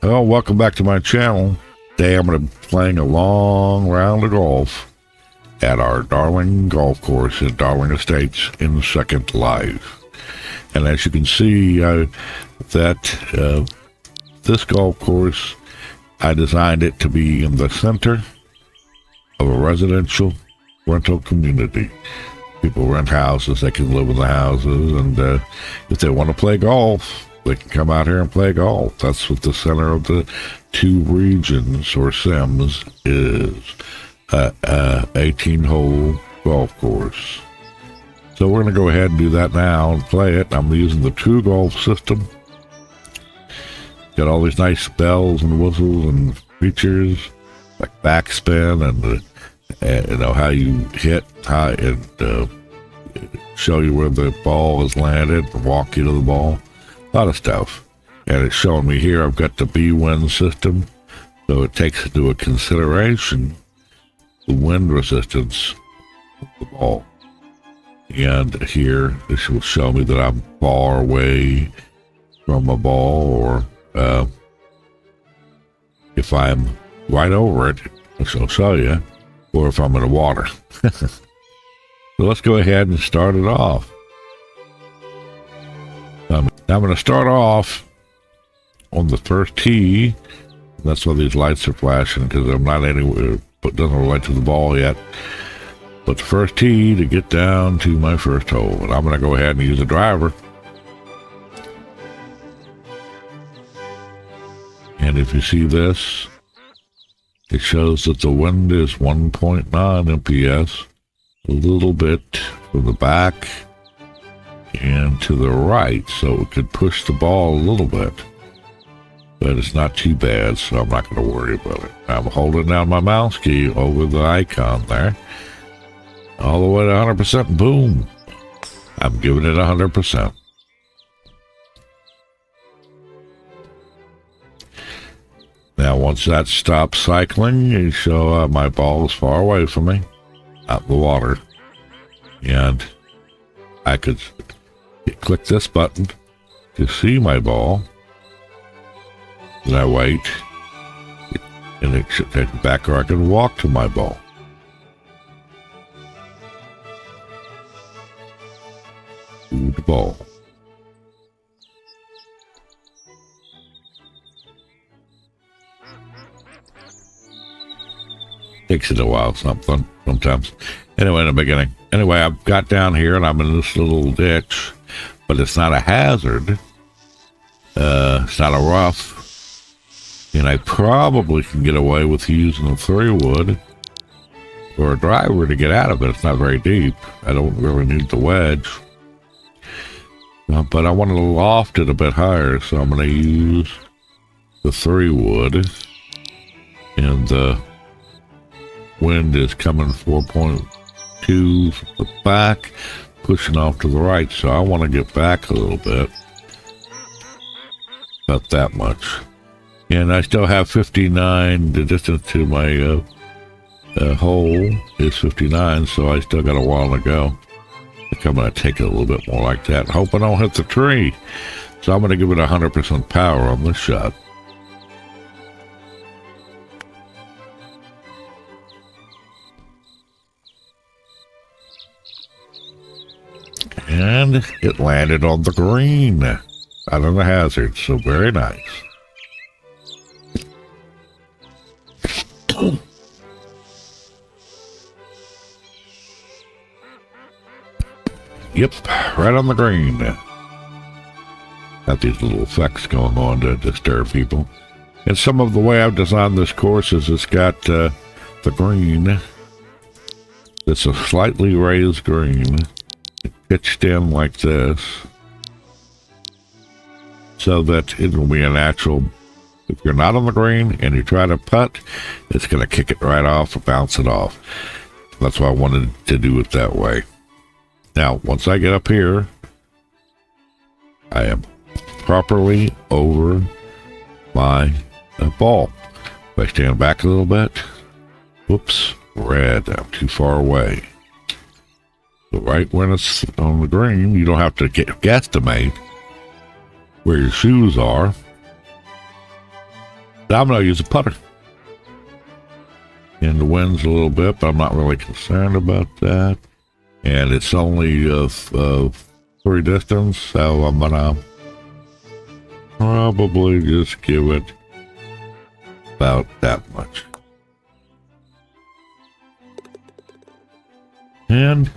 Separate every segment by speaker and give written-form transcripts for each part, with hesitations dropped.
Speaker 1: Well, welcome back to my channel. Today I'm going to be playing a long round of golf at our Darling Golf Course in Darling Estates in Second Life. And as you can see, this golf course, I designed it to be in the center of a residential rental community. People rent houses, they can live in the houses, and if they want to play golf, they can come out here and play golf. That's what the center of the two regions, or sims, is. 18-hole golf course. So we're going to go ahead and do that now and play it. I'm using the TRUEGOLF system. Got all these nice bells and whistles and features like backspin and you know how you hit high and show you where the ball is landed and walk you to the ball. A lot of stuff. And it's showing me here I've got the B-wind system, so it takes into consideration the wind resistance of the ball. And here this will show me that I'm far away from a ball, or if I'm right over it, which I'll show you, or if I'm in the water. So let's go ahead and start it off. I'm going to start off on the first tee. That's why these lights are flashing, because I'm not anywhere, but doesn't relate to the ball yet. But the first tee to get down to my first hole, and I'm going to go ahead and use a driver. And if you see this, it shows that the wind is 1.9 MPS, a little bit from the back and to the right, so it could push the ball a little bit. But it's not too bad, so I'm not going to worry about it. I'm holding down my mouse key over the icon there, all the way to 100%. Boom! I'm giving it 100%. Now, once that stops cycling, you show my ball is far away from me, out in the water, and I could click this button to see my ball. Then I wait, and it should take me back, or I can walk to my ball. To the ball. Takes it a while, sometimes. Anyway, in the beginning. Anyway, I've got down here, and I'm in this little ditch, but it's not a hazard. It's not a rough. And I probably can get away with using a 3-wood or a driver to get out of it. It's not very deep. I don't really need the wedge. But I want to loft it a bit higher, so I'm going to use the 3-wood. And the wind is coming 4.2 from the back, pushing off to the right, so I want to get back a little bit. About that much. And I still have 59. The distance to my hole is 59, so I still got a while to go. I think I'm going to take it a little bit more like that. Hope I don't hit the tree. So I'm going to give it 100% power on this shot. And it landed on the green. Out of the hazard, so very nice. Yep, right on the green. Got these little effects going on to disturb people. And some of the way I've designed this course is it's got the green. It's a slightly raised green, pitched in like this, so that it will be a natural. If you're not on the green and you try to putt, it's going to kick it right off or bounce it off. That's why I wanted to do it that way. Now, once I get up here, I am properly over my ball. If I stand back a little bit, whoops, red, I'm too far away. So right when it's on the green, you don't have to guesstimate where your shoes are. Now I'm going to use a putter. And the wind's a little bit, but I'm not really concerned about that. And it's only 3 distance, so I'm going to probably just give it about that much. And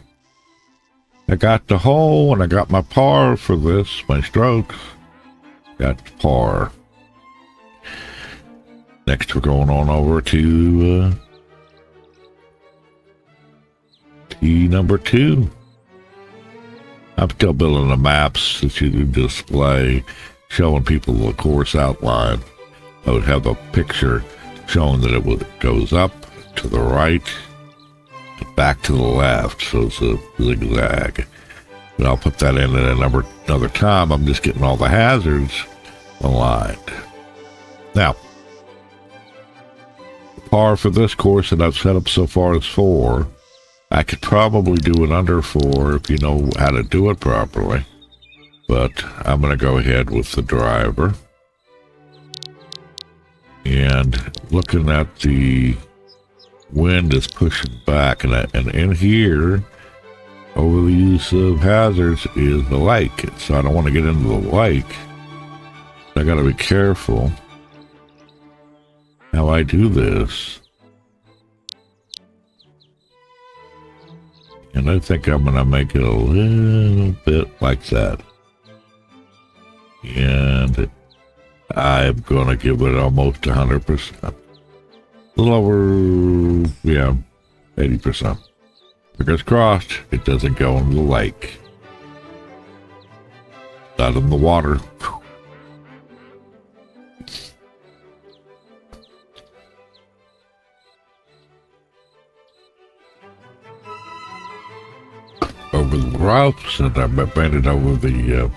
Speaker 1: I got the hole, and I got my par for this, my strokes. Got the par. Next, we're going on over to tee number 2. I'm still building the maps that you can display, showing people the course outline. I would have a picture showing that it goes up to the right and back to the left, so it's a zigzag. And I'll put that in at another time. I'm just getting all the hazards aligned. Now, the par for this course that I've set up so far is 4. I could probably do it under 4 if you know how to do it properly. But I'm going to go ahead with the driver. And looking at the wind is pushing back. And in here, over the use of hazards is the lake. So I don't want to get into the lake. I got to be careful how I do this. And I think I'm going to make it a little bit like that. And I'm going to give it almost 100%. A little over, 80%. Fingers crossed, it doesn't go into the lake. Not in the water. Over the roughs, and I bent it over the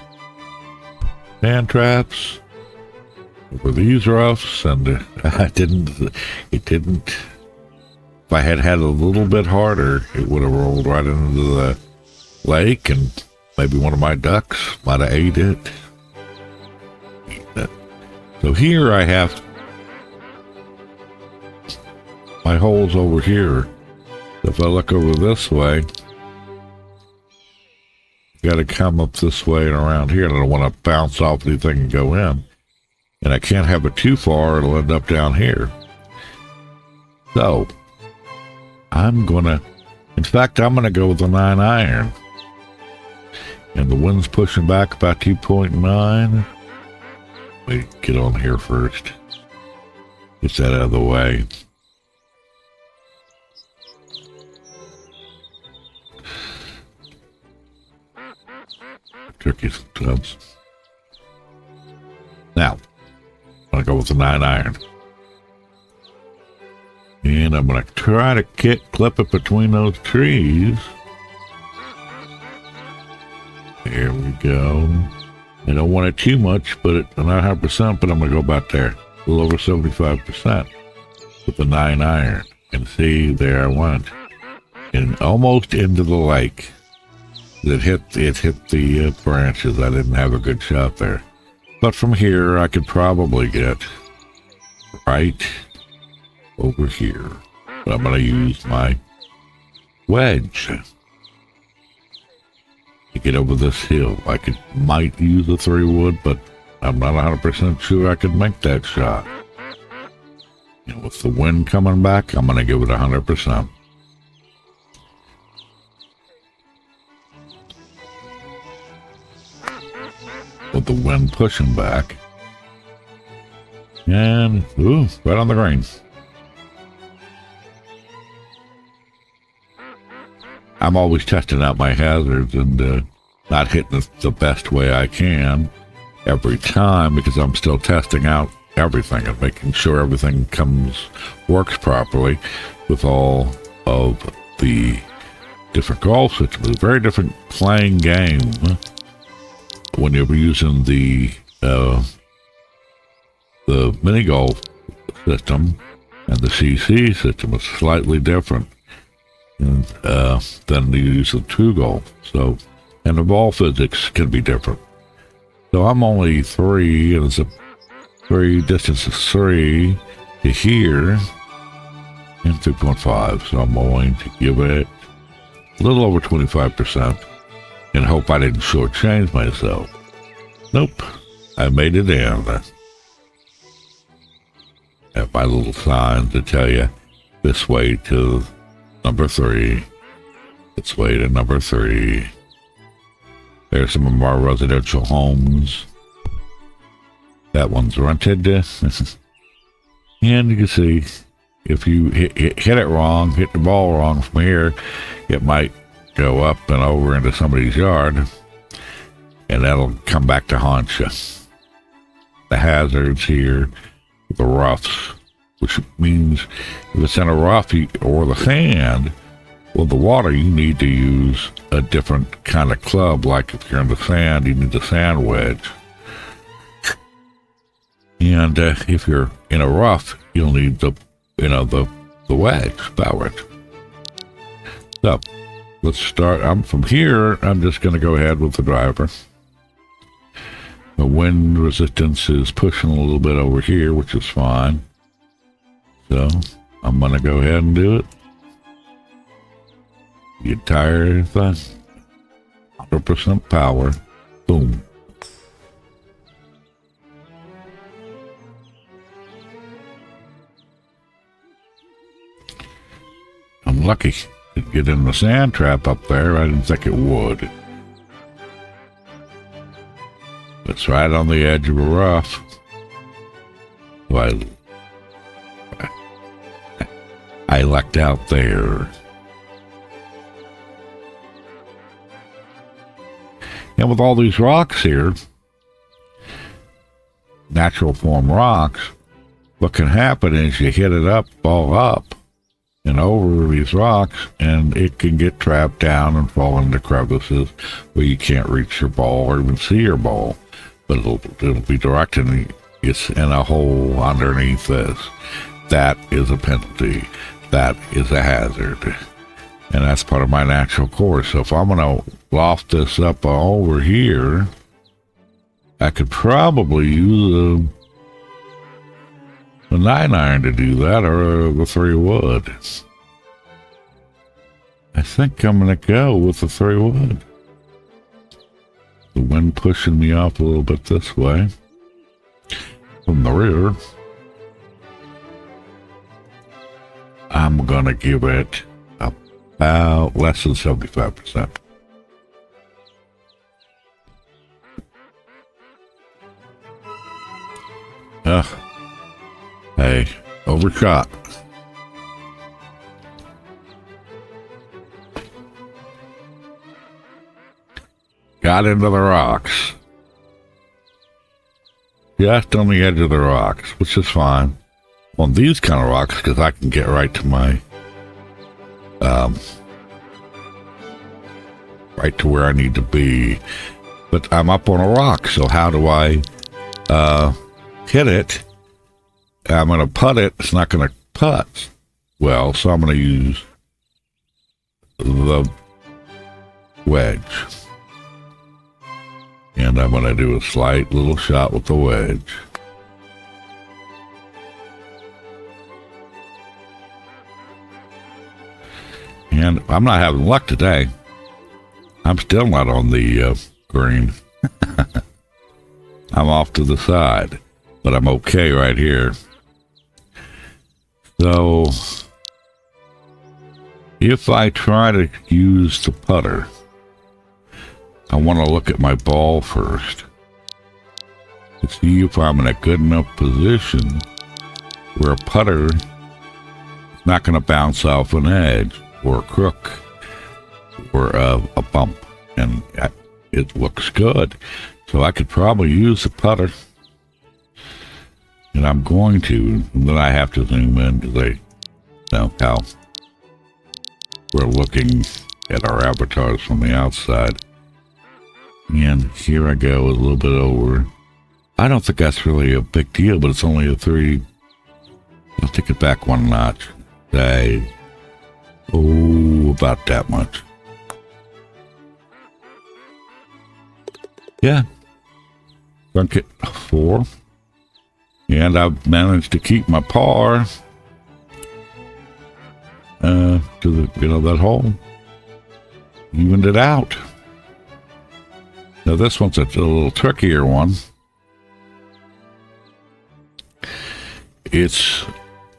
Speaker 1: sand traps, over these roughs, and it didn't. If I had a little bit harder, it would have rolled right into the lake, and maybe one of my ducks might have ate it. So here I have my holes over here. If I look over this way, got to come up this way and around here, and I don't want to bounce off anything and go in. And I can't have it too far, it'll end up down here. So, I'm going to go with the 9 iron. And the wind's pushing back about 2.9. Let me get on here first. Get that out of the way. Tricky tubs. Now, I'm going to go with the 9 iron. And I'm going to try to clip it between those trees. There we go. I don't want it too much, but not 100%, but I'm going to go about there. A little over 75% with the 9 iron. And see, there I went. And almost into the lake. It hit the branches. I didn't have a good shot there. But from here, I could probably get right over here. But I'm going to use my wedge to get over this hill. I might use a 3-wood, but I'm not 100% sure I could make that shot. And with the wind coming back, I'm going to give it 100%. With the wind pushing back. And, ooh, right on the green. I'm always testing out my hazards and not hitting it the best way I can every time, because I'm still testing out everything and making sure everything works properly with all of the different golf systems. It's a very different playing game when you're using the mini golf system, and the CC system is slightly different than the use of TRUEGOLF. So, and the ball physics can be different. So I'm only 3, and it's 3, distance is 3 to here, and 3.5. So I'm going to give it a little over 25% and hope I didn't shortchange myself. Nope, I made it in. Have my little sign to tell you this way to number 3, this way to number 3. There's some of our residential homes. That one's rented. And you can see, if you hit it wrong, hit the ball wrong from here, it might go up and over into somebody's yard, and that'll come back to haunt you. The hazards here, the roughs, which means if it's in a rough or the sand, well, the water, you need to use a different kind of club. Like if you're in the sand, you need the sand wedge. And if you're in a rough, you'll need the wedge, bow wedge. So let's start. From here, I'm just going to go ahead with the driver. The wind resistance is pushing a little bit over here, which is fine. So I'm going to go ahead and do it. The entire thing. 100% power. Boom. I'm lucky to get in the sand trap up there. I didn't think it would. It's right on the edge of a rough. So I lucked out there. And with all these rocks here, natural form rocks, what can happen is you hit it up, ball up, and over these rocks, and it can get trapped down and fall into crevices where you can't reach your ball or even see your ball. But it'll be directed, it's in a hole underneath this. That is a penalty. That is a hazard. And that's part of my natural course. So if I'm going to loft this up over here, I could probably use a 9-iron to do that, or the 3-wood. I think I'm going to go with the 3-wood. The wind pushing me off a little bit this way from the rear. I'm going to give it about less than 75%. Hey, overshot. Got into the rocks. Just on the edge of the rocks, which is fine. On these kind of rocks, because I can get right to my, right to where I need to be. But I'm up on a rock, so how do I hit it? I'm going to putt it. It's not going to putt well, so I'm going to use the wedge. And I'm going to do a slight little shot with the wedge. And I'm not having luck today. I'm still not on the green. I'm off to the side, but I'm okay right here. So if I try to use the putter, I want to look at my ball first to see if I'm in a good enough position where a putter is not going to bounce off an edge or a crook or a bump, and it looks good. So I could probably use the putter, and I'm going to, and then I have to zoom in because I know how we're looking at our avatars from the outside. And here I go, a little bit over. I don't think that's really a big deal, but it's only a 3. I'll take it back one notch. Say, about that much. Yeah. Sunk it 4. And I've managed to keep my par to the, that hole. Evened it out. Now this one's a little trickier one. It's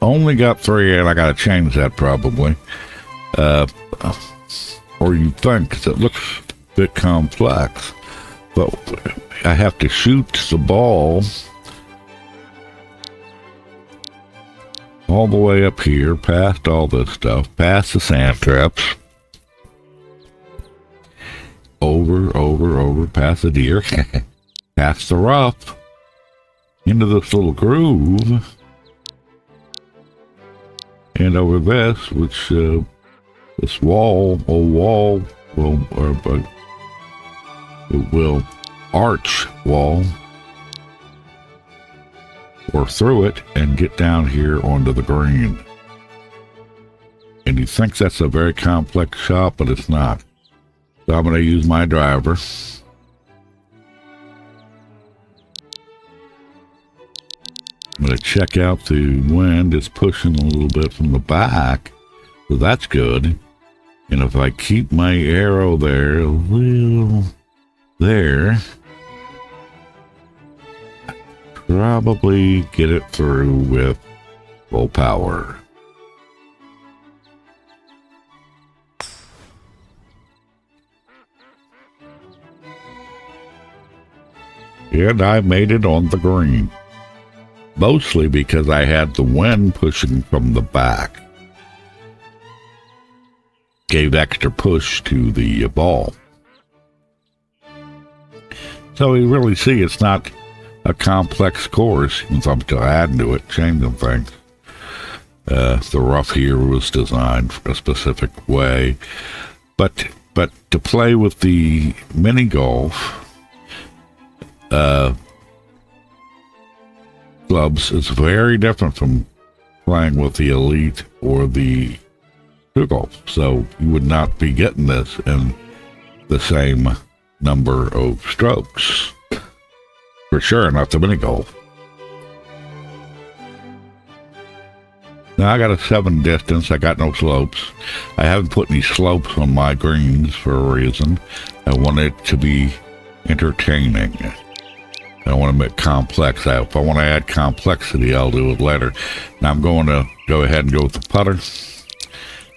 Speaker 1: only got 3, and I gotta change that probably. Or you think, 'cause it looks a bit complex. But I have to shoot the ball all the way up here, past all this stuff, past the sand traps, over, past the deer, past the rough, into this little groove, and over this, which this old wall will arch wall, or through it and get down here onto the green. And you think that's a very complex shot, but it's not. So I'm going to use my driver. I'm going to check out the wind. It's pushing a little bit from the back, so that's good. And if I keep my arrow there, a little there, probably get it through with full power. And I made it on the green, mostly because I had the wind pushing from the back. Gave extra push to the ball. So you really see it's not a complex course, since I'm still adding to it, changing things. The rough here was designed for a specific way, but to play with the mini golf clubs is very different from playing with the Elite or the TRUEGOLF. So you would not be getting this in the same number of strokes. For sure, not the mini golf. Now I got a 7 distance. I got no slopes. I haven't put any slopes on my greens for a reason. I want it to be entertaining. I want to make complex. If I want to add complexity, I'll do it later. Now I'm going to go ahead and go with the putter.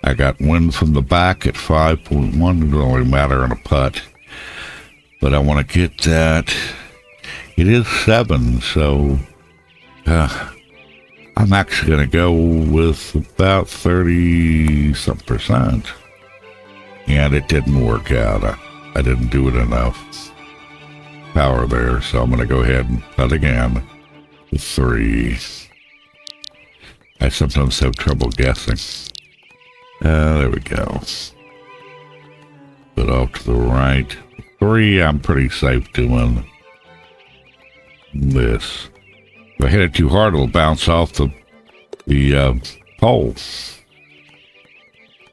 Speaker 1: I got wind from the back at 5.1. It doesn't really matter on a putt. But I want to get that. It is 7, so I'm actually going to go with about 30-some%. And it didn't work out. I didn't do it enough power there, so I'm going to go ahead and putt again with 3. I sometimes have trouble guessing. There we go. Put off to the right. 3, I'm pretty safe doing this. If I hit it too hard, it'll bounce off the pole.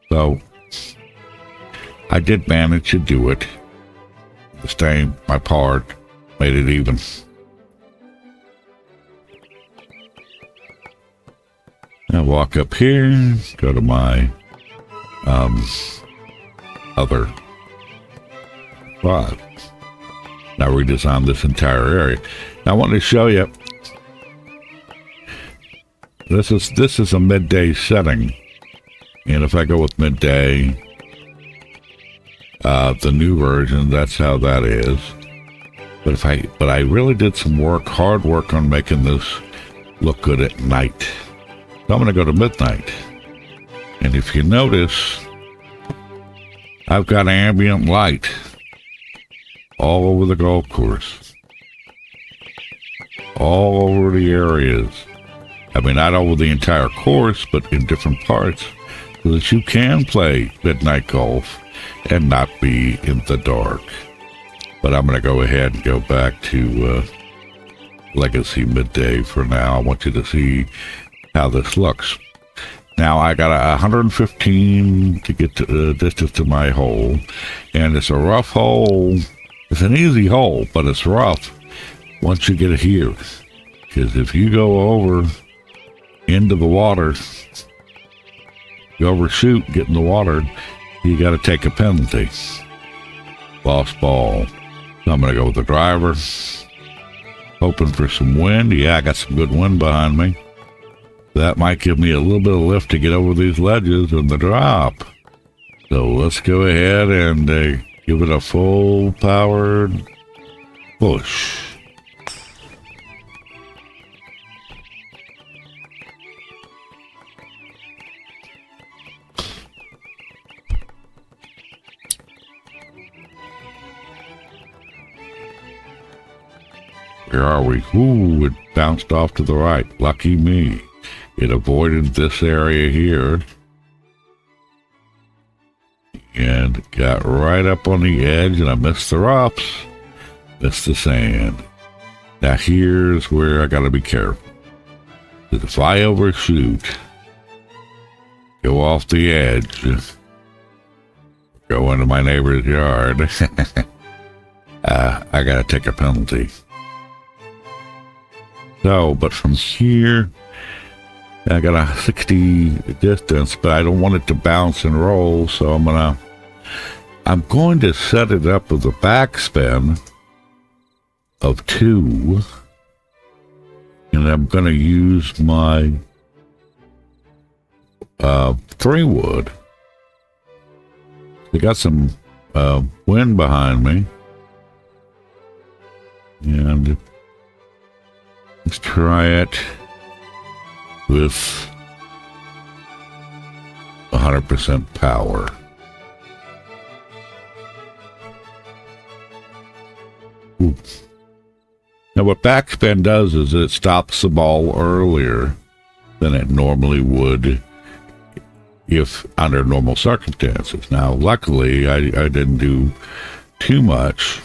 Speaker 1: So I did manage to do it. My part made it even. I walk up here, go to my other 5. Now redesign this entire area. Now I want to show you. This is a midday setting, and if I go with midday, the new version, that's how that is. But I really did some hard work on making this look good at night. So I'm going to go to midnight, and if you notice, I've got ambient light all over the golf course, all over the areas. I mean, not over the entire course, but in different parts, so that you can play midnight golf and not be in the dark. But I'm going to go ahead and go back to Legacy Midday for now. I want you to see how this looks. Now I got 115 to get to the distance to my hole, and it's a rough hole. It's an easy hole, but it's rough once you get it here. Because if you go over into the water, you overshoot, get in the water, you got to take a penalty. Lost ball. So I'm going to go with the driver. Hoping for some wind. Yeah, I got some good wind behind me. That might give me a little bit of lift to get over these ledges and the drop. So let's go ahead and give it a full powered push. Where are we? Ooh, it bounced off to the right. Lucky me. It avoided this area here. And got right up on the edge, and I missed the ropes. Missed the sand. Now here's where I gotta be careful. Because if I overshoot, go off the edge, go into my neighbor's yard, I gotta take a penalty. So, but from here, I got a 60 distance, but I don't want it to bounce and roll, so I'm going to set it up with a backspin of 2, and I'm going to use my 3-wood. I got some wind behind me, and let's try it with 100% power. Ooh. Now what backspin does is it stops the ball earlier than it normally would if under normal circumstances. Now luckily I didn't do too much.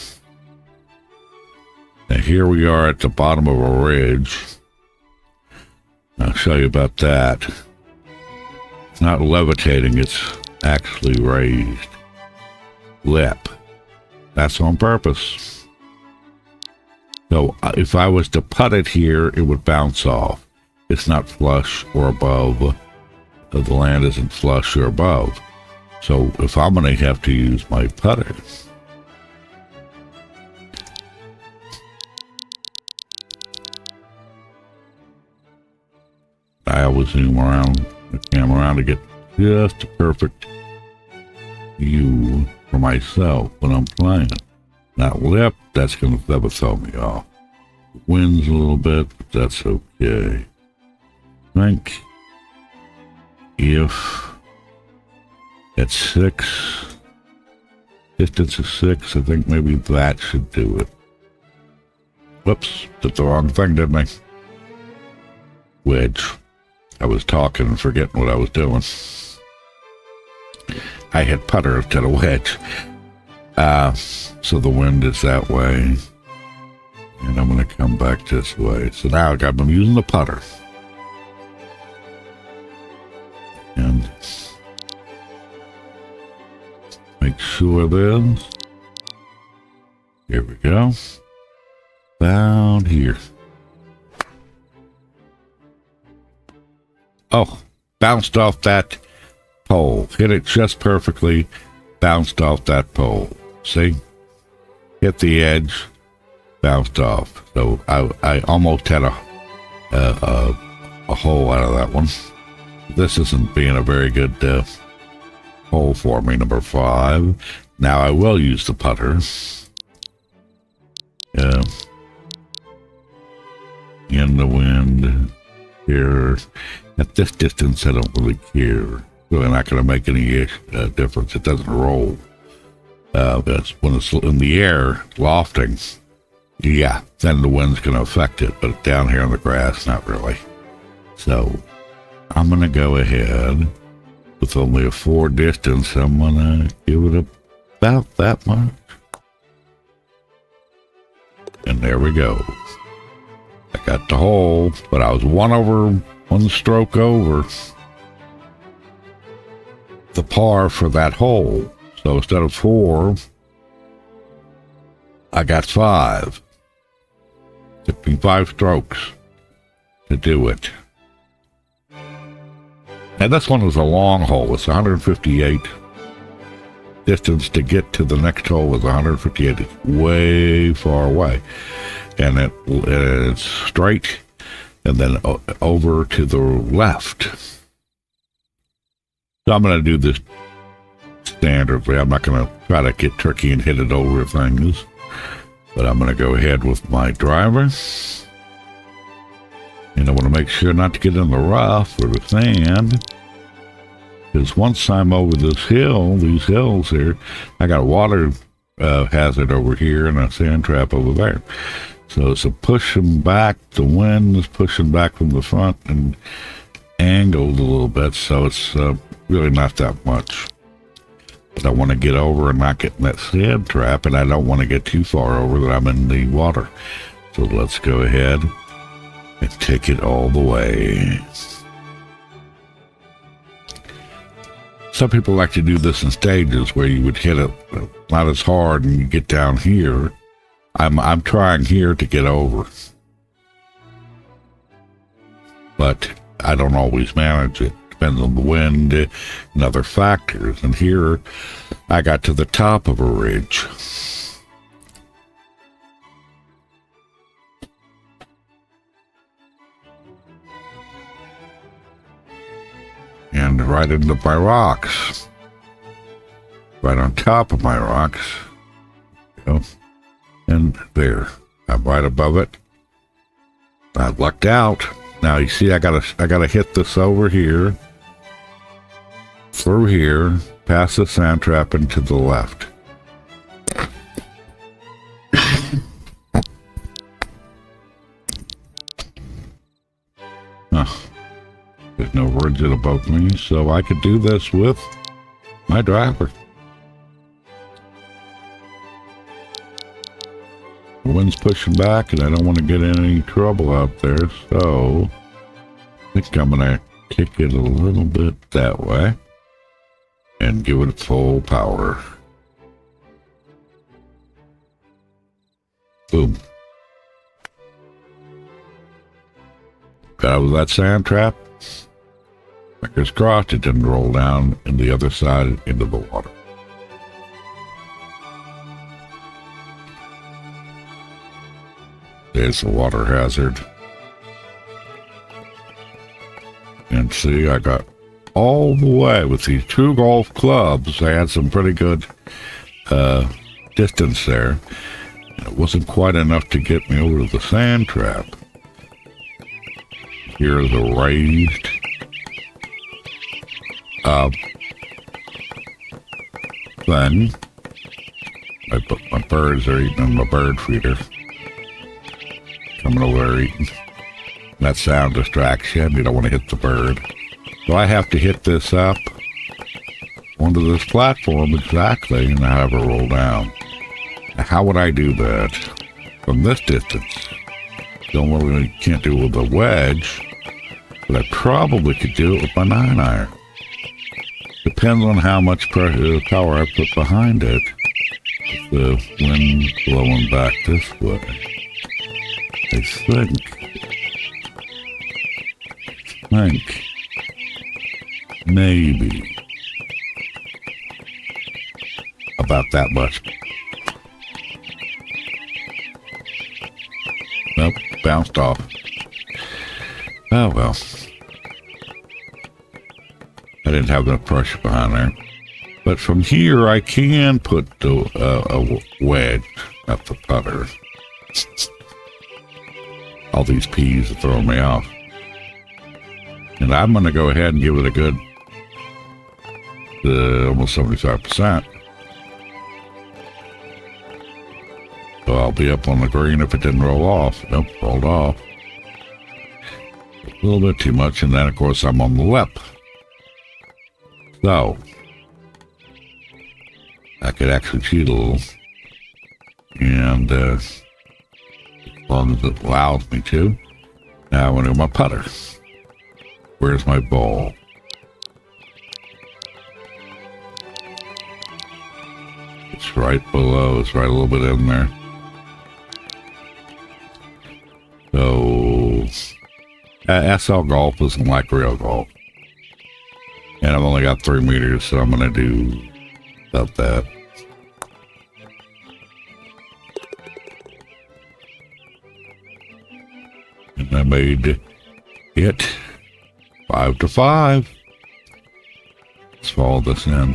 Speaker 1: Now here we are at the bottom of a ridge. I'll show you about that. It's not levitating, it's actually raised. Lip. That's on purpose. So if I was to putt it here, it would bounce off. It's not flush or above. The land isn't flush or above. So if I'm going to have to use my putter, I always zoom around the camera around to get just a perfect view for myself when I'm playing. That lip, that would throw me off. It wins a little bit, but that's okay. I think if at 6, distance is 6, I think maybe that should do it. Whoops, did the wrong thing, didn't I? Wedge. I was talking and forgetting what I was doing. I hit putter instead of wedge. So the wind is that way. And I'm going to come back this way. So now I'm using the putter. And make sure this. Here we go. Down here. Oh, bounced off that pole. Hit it just perfectly. Bounced off that pole. See? Hit the edge. Bounced off. So I almost had a hole out of that one. This isn't being a very good hole for me, number 5. Now I will use the putter. In the wind. Here. At this distance, I don't really care. Really not going to make any difference. It doesn't roll. That's when it's in the air, lofting. Yeah, then the wind's going to affect it. But down here on the grass, not really. So I'm going to go ahead with only a 4 distance. I'm going to give it about that much. And there we go. I got the hole, but I was one stroke over the par for that hole. So instead of 4, I got 5. Took me 5 strokes. to do it. And this one is a long hole. It's 158. Distance to get to the next hole is 158. It's way far away. And it's straight and then over to the left. So I'm going to do this standardly. I'm not going to try to get tricky and hit it over things. But I'm going to go ahead with my driver. And I want to make sure not to get in the rough or the sand. Because once I'm over this hill, these hills here, I got a water hazard over here and a sand trap over there. So it's a pushing back. The wind is pushing back from the front and angled a little bit. So it's really not that much. But I want to get over and not get in that sand trap. And I don't want to get too far over that I'm in the water. So let's go ahead and take it all the way. Some people like to do this in stages where you would hit it not as hard and you get down here. I'm trying here to get over. But I don't always manage it. Depends on the wind and other factors. And here I got to the top of a ridge. And right into my rocks. Right on top of my rocks. And there. I'm right above it. I lucked out. Now you see I gotta hit this over here. Through here. Past the sand trap and to the left. There's no ridge above me, so I could do this with my driver. The wind's pushing back, and I don't want to get in any trouble out there, so I think I'm going to kick it a little bit that way and give it full power. Boom. Got out of that sand trap. Fingers crossed it didn't roll down in the other side into the water. There's the water hazard. And see, I got all the way with these TRUEGOLF clubs. I had some pretty good distance there. And it wasn't quite enough to get me over to the sand trap. Here's a raised thing. My birds are eating on my bird feeder. Coming over there eating. That sound distraction. You don't want to hit the bird. So I have to hit this up onto this platform exactly and have it roll down. Now, how would I do that from this distance? Really can't do it with a wedge, but I probably could do it with my 9-iron. Depends on how much power I put behind it. With the wind blowing back this way. I think maybe about that much. Nope, bounced off. Oh well. I didn't have enough pressure behind there. But from here, I can put a wedge at the putter. All these peas are throwing me off. And I'm going to go ahead and give it a good almost 75%. So I'll be up on the green if it didn't roll off. Nope, rolled off. A little bit too much, and then of course I'm on the lip. So I could actually cheat a little. And as long as it allows me to. Now I want to do my putter. Where's my ball? It's right below. It's right a little bit in there. So SL golf isn't like real golf. And I've only got 3 meters, so I'm going to do about that. And I made it 5 to 5. Let's follow this in.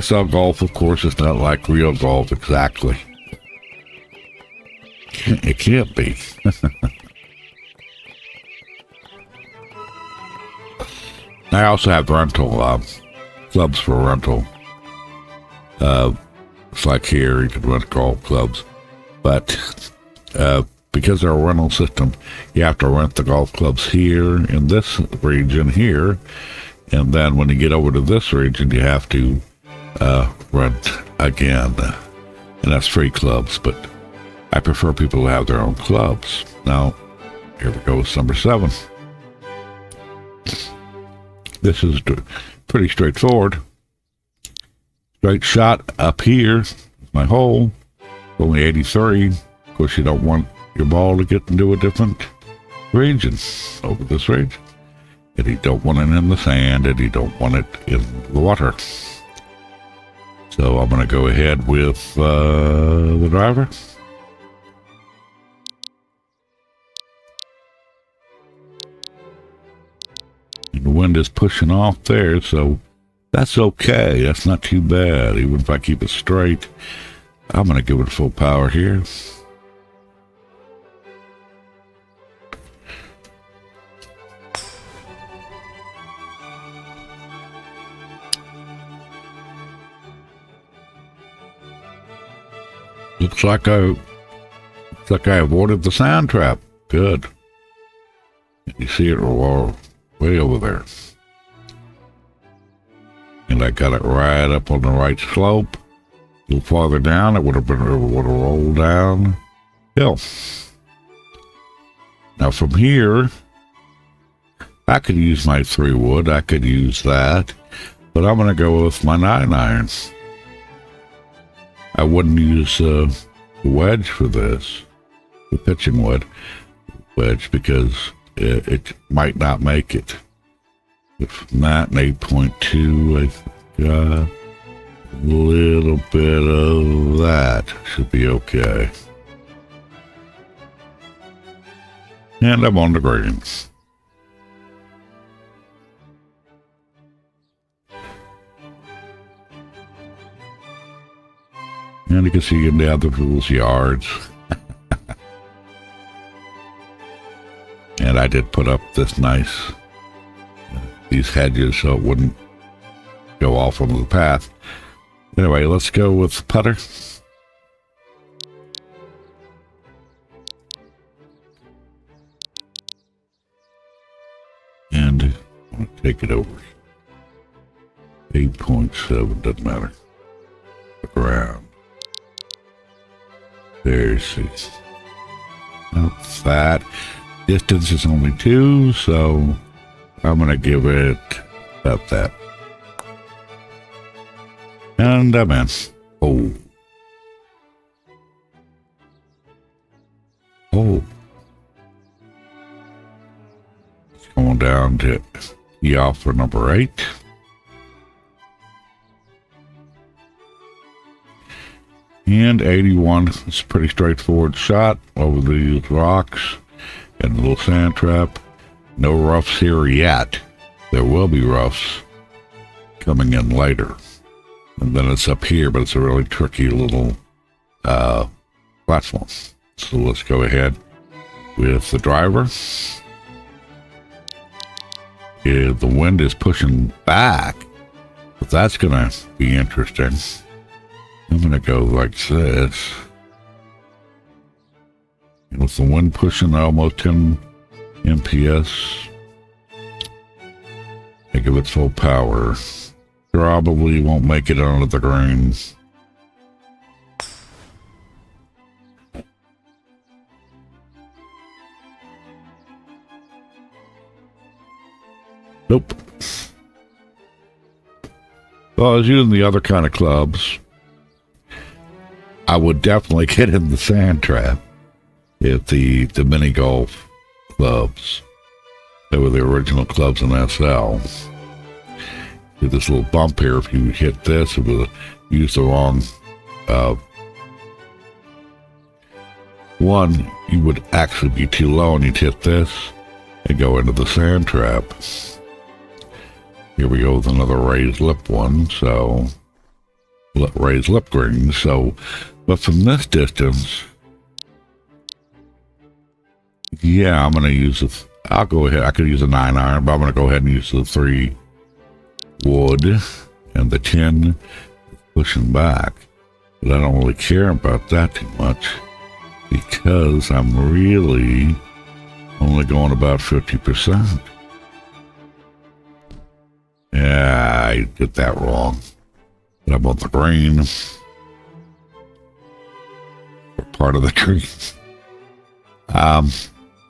Speaker 1: SL golf, of course, is not like real golf exactly. It can't be. I also have rental clubs for rental. It's like here, you can rent golf clubs. But because they're a rental system, you have to rent the golf clubs here in this region here. And then when you get over to this region, you have to rent again. And that's free clubs, but I prefer people who have their own clubs. Now, here we go with number 7. This is pretty straightforward. Straight shot up here, my hole, only 83. Of course, you don't want your ball to get into a different region over this region. And you don't want it in the sand, and you don't want it in the water. So I'm going to go ahead with the driver. And the wind is pushing off there, so that's okay. That's not too bad. Even if I keep it straight, I'm going to give it full power here. Looks like I avoided the sand trap. Good. You see it way over there. And I got it right up on the right slope. A little farther down, it would have rolled down hill. Now from here, I could use my 3-wood. I could use that, but I'm going to go with my 9-iron. I wouldn't use the wedge for this, the pitching wedge, because it might not make it. If not, an 8.2, I got a little bit of that. Should be okay. And I'm on the green. And you can see in the other people's yards. And I did put up this nice, these hedges so it wouldn't go off onto the path. Anyway, let's go with putter. And I'm going to take it over. 8.7, doesn't matter. Look around. There's not that. Distance is only 2, so I'm going to give it about that. And I'm in. Oh. Oh. It's going down to tee off for number 8. And 81. It's a pretty straightforward shot over these rocks and a little sand trap. No roughs here yet. There will be roughs coming in later. And then it's up here, but it's a really tricky little platform. So let's go ahead with the driver. Yeah, the wind is pushing back, but that's going to be interesting. I'm going to go like this. And with the wind pushing almost 10 MPS, I give it full power. Probably won't make it onto the green. Nope. Well, I was using the other kind of clubs. I would definitely get in the sand trap. at the mini golf clubs. They were the original clubs in SL. See this little bump here, if you hit this, it would use the wrong one, you would actually be too low and you'd hit this and go into the sand trap. Here we go with another raised lip one, so raised lip green. So, but from this distance, yeah, I'm going to use I'll go ahead, I could use a 9 iron, but I'm going to go ahead and use the 3 wood and the 10 pushing back. But I don't really care about that too much because I'm really only going about 50%. Yeah, I did that wrong. But I want the green for part of the tree.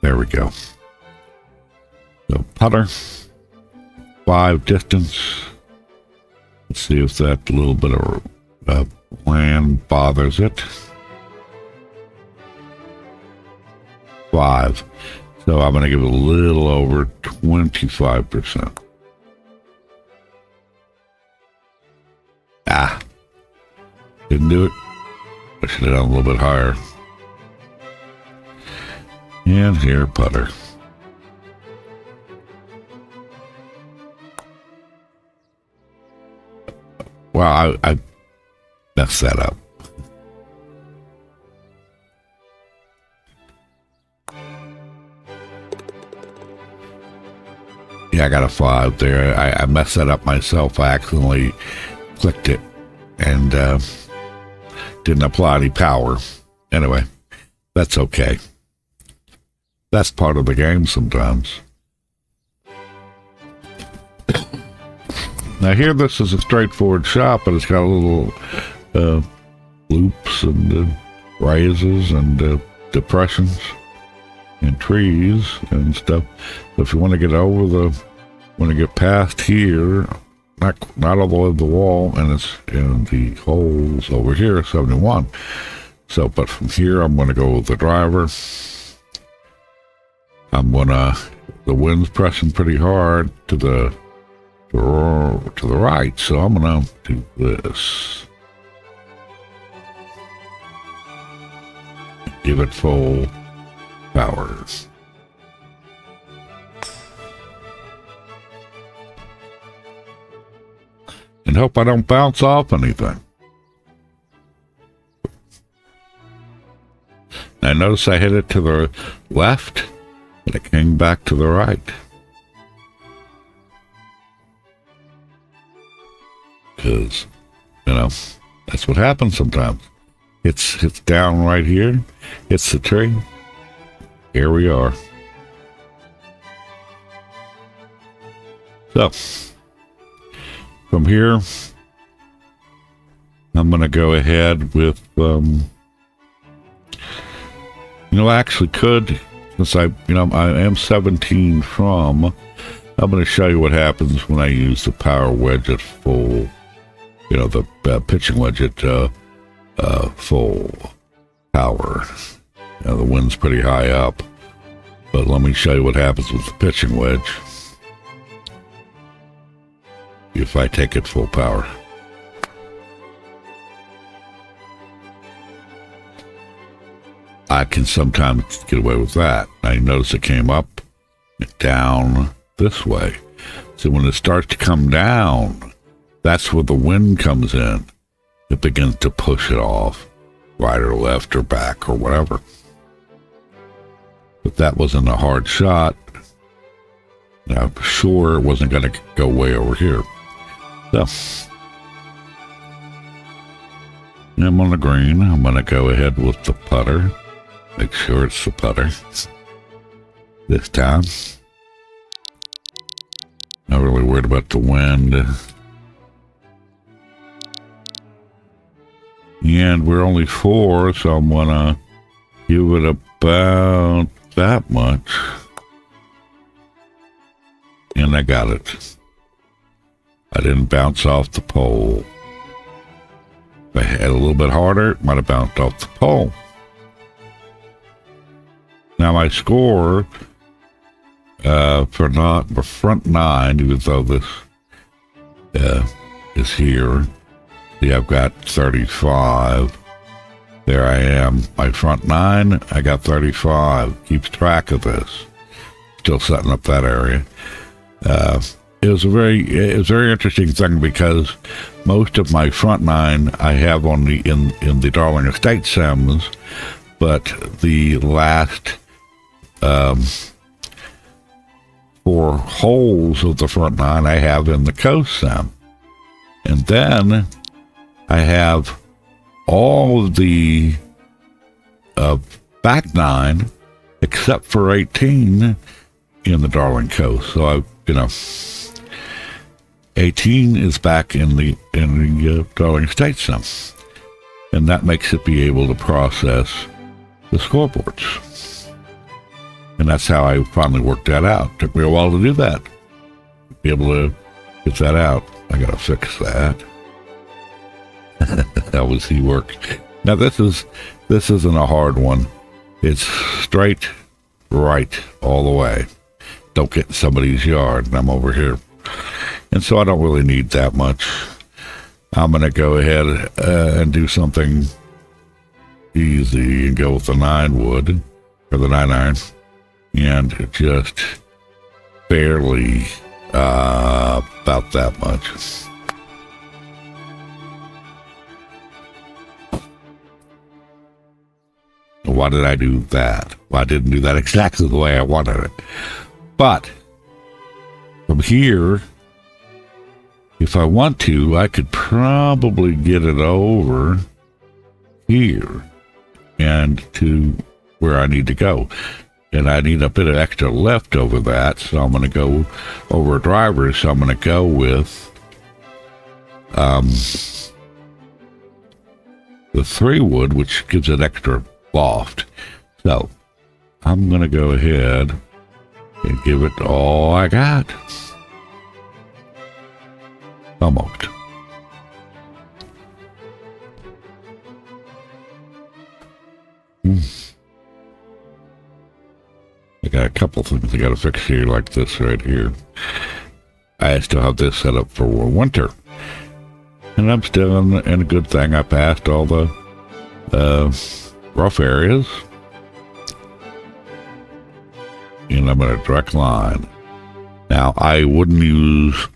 Speaker 1: There we go. So putter, 5 distance. Let's see if that little bit of land bothers it. 5. So I'm going to give it a little over 25%. Didn't do it. I should have done a little bit higher. And here, putter. Wow, I messed that up. Yeah, I got a 5 there. I messed that up myself. I accidentally clicked it and didn't apply any power. Anyway, that's okay. That's part of the game sometimes. Now here, this is a straightforward shot, but it's got a little loops and raises and depressions and trees and stuff. So if you want to get want to get past here, not all the way to the wall, and it's in the holes over here, 71. So, but from here, I'm going to go with the driver. The wind's pressing pretty hard to the right, so I'm going to do this. Give it full power. And hope I don't bounce off anything. Now notice I hit it to the left, and it came back to the right. Because, that's what happens sometimes. It's down right here. It's the tree. Here we are. So, from here, I'm going to go ahead with, I actually could, since I am 17 from, I'm going to show you what happens when I use the power wedge at full, the pitching wedge at full power. The wind's pretty high up, but let me show you what happens with the pitching wedge if I take it full power. I can sometimes get away with that. I notice it came up and down this way. So when it starts to come down, that's where the wind comes in. It begins to push it off, right or left or back or whatever. But that wasn't a hard shot. I'm sure it wasn't going to go way over here. So, I'm on the green. I'm going to go ahead with the putter. Make sure it's the putter this time. Not really worried about the wind. And we're only 4, so I'm going to give it about that much. And I got it. I didn't bounce off the pole. If I had a little bit harder, it might have bounced off the pole. Now my score for front nine, even though this is here, see, I've got 35. There I am. My front nine, I got 35. Keeps track of this. Still setting up that area. It was a very interesting thing because most of my front nine I have on the in the Darling Estate sims, but the last 4 holes of the front nine I have in the Coast sim, and then I have all of the back 9 except for 18 in the Darling Coast. So 18 is back in the Darling Estate sim, and that makes it be able to process the scoreboards. And that's how I finally worked that out. Took me a while to do that. Be able to get that out. I gotta fix that. How was he work? Now this isn't a hard one. It's straight right all the way. Don't get in somebody's yard, and I'm over here. And so I don't really need that much. I'm gonna go ahead and do something easy and go with the 9 wood, or the 9 iron, and just barely about that much. Why did I do that? Well, I didn't do that exactly the way I wanted it. But from here, if I want to, I could probably get it over here and to where I need to go. And I need a bit of extra lift over that, so I'm going to go over a driver. So I'm going to go with the 3 wood, which gives it extra loft. So I'm going to go ahead and give it all I got. Almost. I got a couple things I got to fix here, like this right here. I still have this set up for winter, and I'm still in a good thing. I passed all the rough areas, and I'm going to direct line. Now, I wouldn't use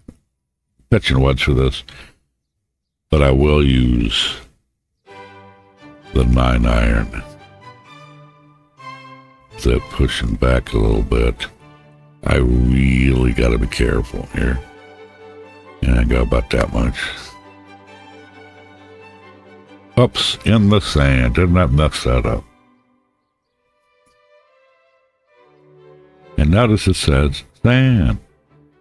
Speaker 1: pitching wedge for this, but I will use the 9 iron. So pushing back a little bit. I really got to be careful here. And I got about that much. Oops, in the sand. Didn't that mess that up? And notice it says sand.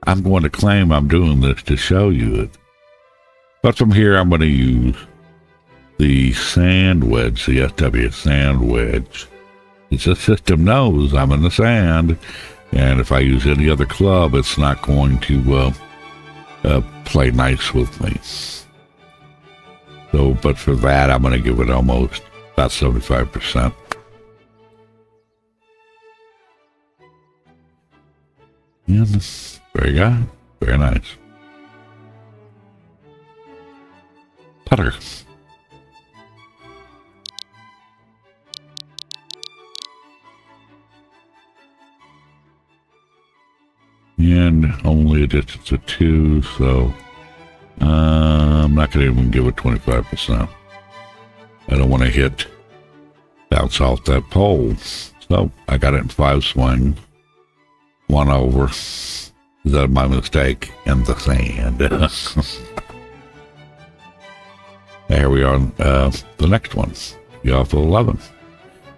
Speaker 1: I'm going to claim I'm doing this to show you it. But from here, I'm going to use the sand wedge, the SW sand wedge. It's the system knows I'm in the sand, and if I use any other club, it's not going to play nice with me. So, but for that, I'm going to give it almost about 75%. And there you go. Very nice. Putter. And only a distance of 2, so I'm not going to even give it 25%. I don't want to bounce off that pole. So I got it in 5 swings. 1 over. Is that my mistake? In the sand. There we are on the next one. You off 11.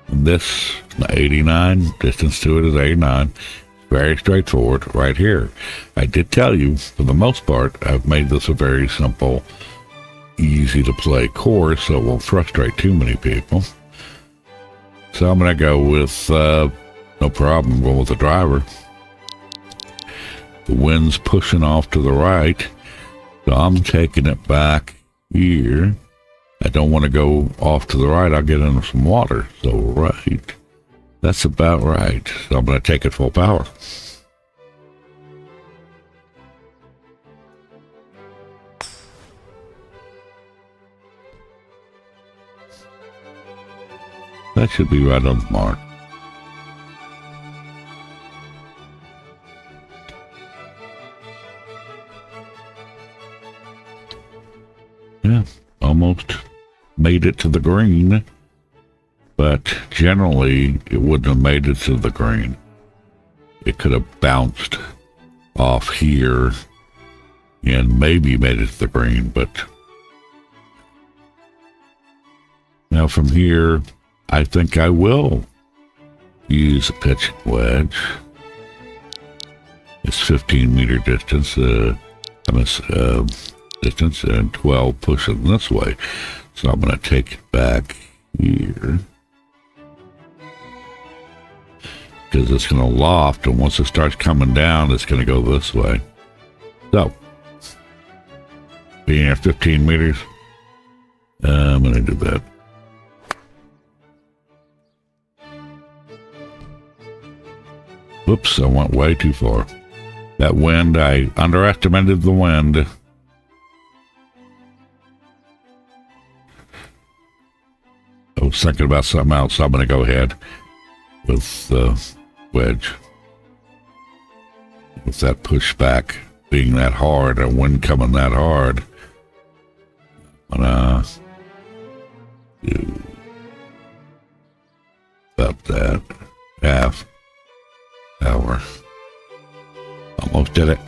Speaker 1: And this 89, distance to it is 89. Very straightforward right here. I did tell you, for the most part, I've made this a very simple, easy to play course, so it won't frustrate too many people. So I'm going to go with, no problem, going with the driver. The wind's pushing off to the right, so I'm taking it back here. I don't want to go off to the right, I'll get into some water. So right That's about right. So I'm going to take it full power. That should be right on the mark. Yeah, almost made it to the green, but generally it wouldn't have made it to the green. It could have bounced off here and maybe made it to the green, but now from here, I think I will use a pitching wedge. It's 15-meter distance, distance, and 12 pushing this way. So I'm going to take it back here because it's going to loft, and once it starts coming down, it's going to go this way. So, being at 15 meters, I'm going to do that. Whoops, I went way too far. That wind, I underestimated the wind. I was thinking about something else, so I'm going to go ahead with the wedge. With that pushback being that hard, a wind coming that hard, I'm going to do about that. Half hour. Almost did it.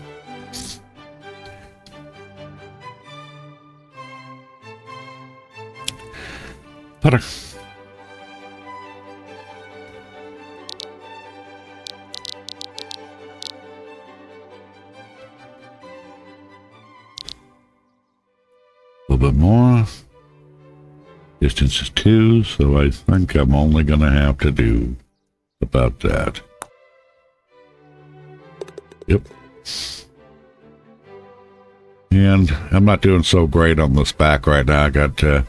Speaker 1: Putter. A little bit more. Distance is 2, so I think I'm only going to have to do about that. Yep. And I'm not doing so great on this back right now. I got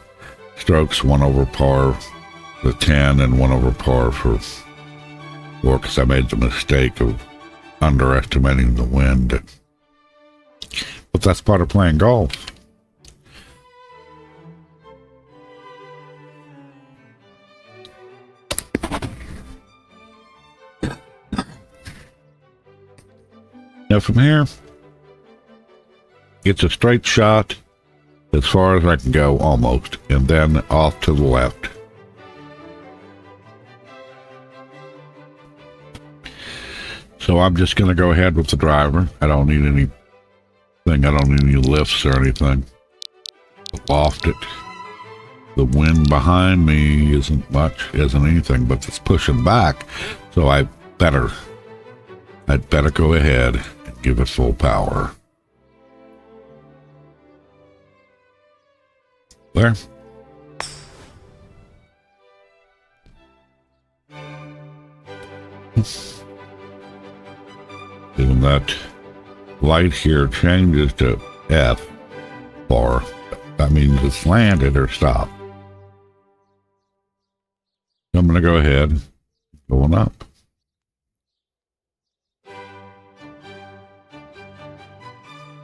Speaker 1: strokes 1 over par for 10 and 1 over par for 4 because I made the mistake of underestimating the wind. But that's part of playing golf. Now from here, it's a straight shot as far as I can go almost, and then off to the left. So I'm just going to go ahead with the driver. I don't need anything. I don't need any lifts or anything. Loft it. The wind behind me isn't anything, but it's pushing back. So I'd better go ahead and give it full power. There. Even that light here changes to F bar. That means it's landed or stopped. I'm going to go ahead, going up.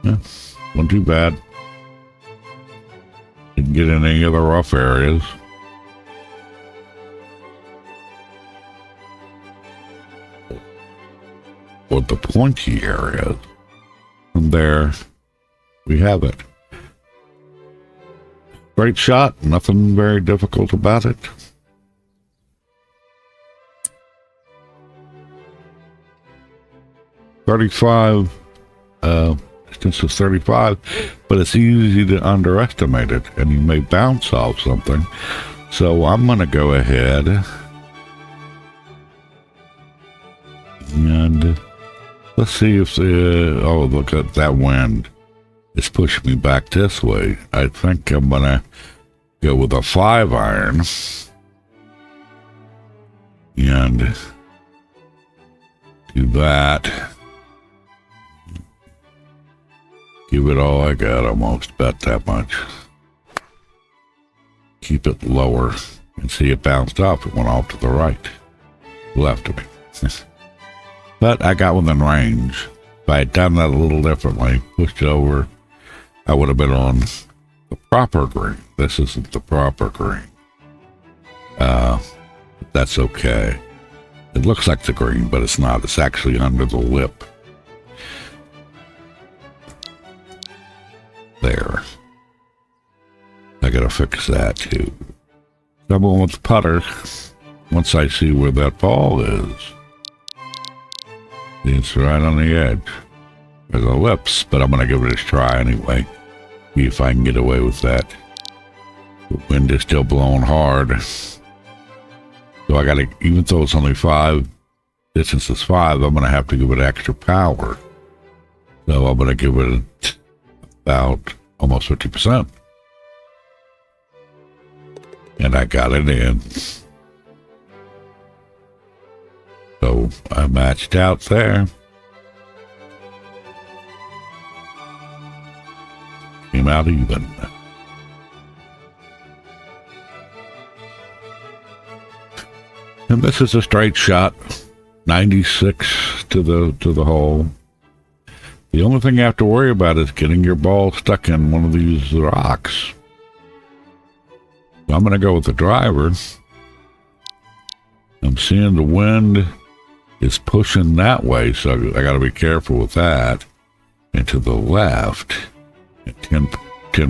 Speaker 1: Yeah, wasn't too bad. Didn't get in any of the rough areas. Or the pointy areas. And there we have it. Great shot, nothing very difficult about it. Distance is 35, but it's easy to underestimate it, and you may bounce off something. So I'm going to go ahead and let's see if oh, look at that wind. It's pushing me back this way. I think I'm going to go with a 5-iron and do that. Give it all I got, almost bet that much. Keep it lower and see it bounced off. It went off to the right. left of me. But I got within range. If I had done that a little differently, pushed it over, I would have been on the proper green. This isn't the proper green. That's okay. It looks like the green, but it's not. It's actually under the lip. There. I gotta fix that too. I'm going with the putter. Once I see where that ball is, it's right on the edge. There's the lips, but I'm gonna give it a try anyway. See if I can get away with that. The wind is still blowing hard. So I gotta, even though it's only 5, distance is 5, I'm gonna have to give it extra power. So I'm gonna give it about almost 50%. And I got it in. So I matched out there. Came out even. And this is a straight shot, 96 to the hole. The only thing you have to worry about is getting your ball stuck in one of these rocks. So I'm going to go with the driver. I'm seeing the wind is pushing that way, so I got to be careful with that. And to the left, at 10